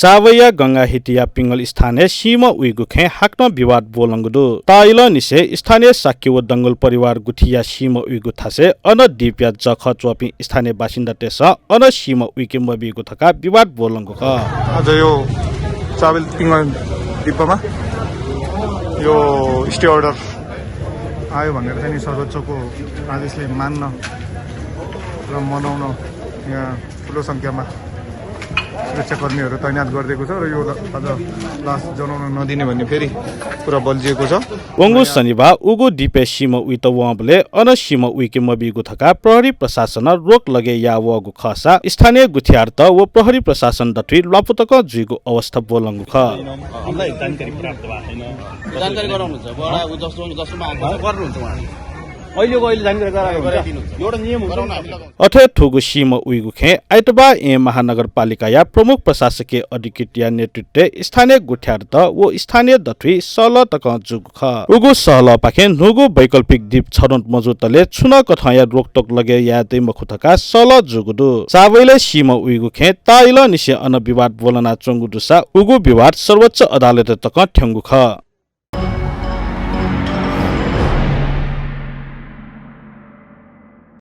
सावैया गंगा हिटिया पिंगल स्थानीय सीमा उइगुखे हाक्न विवाद बोलंगुदु ताइल निसे स्थानीय साक्यव दंगल परिवार गुठिया सीमा उइगु थासे अन दिप्या जख चोपी स्थानीय बासिन्दा तेस अन सीमा उइके मबिगु थका विवाद बोलंगु ख आज यो चावल पिंगल दिपमा यो स्टे अर्डर आयो भनेर चाहिँ सर्वोच्चको आदेशले मान्न र मनाउन यहाँ ठुलो संख्यामा सुरक्षाकर्मीहरू तैनात गरिदिएको छ र यो अझ लास जनाउन नदिने भन्ने फेरि कुरा बल्झिएको छ। वंगु शनिबार उगु दिपे सीमा उइत वबले अन सीमा उइके मबिगु थका प्रहरी प्रशासन रोक लगे या वगु खसा स्थानीय गुठियार्थ व प्रहरी प्रशासन दथि लपुतक जुइगु अवस्था बोलंगु ख हामीलाई जानकारी प्राप्त भएको छैन। जानकारी गराउनुहुन्छ बडा जसमा गर्नुहुन्छ उहाँले अहिले जानकारी गराउनुहुन्छ एउटा नियम हुन्छ। अथे ठुगु सीमा उइगुखे आइतबा ए महानगरपालिका या प्रमुख प्रशासकीय अधिकृत नेतृत्व स्थानीय गुठ्यार्थ व स्थानीय दथि सल तक जुग ख उगु सहल पाखे नुगु वैकल्पिक दीप छरुन्त मजुतले छुन कथया रोकटोक लगे या दै मखुथका सल जुगुदु सावैले सीमा उइगुखे ताइल निसे अन विवाद बोलना चंगुदुसा उगु विवाद सर्वोच्च अदालत तक ठ्यांगु ख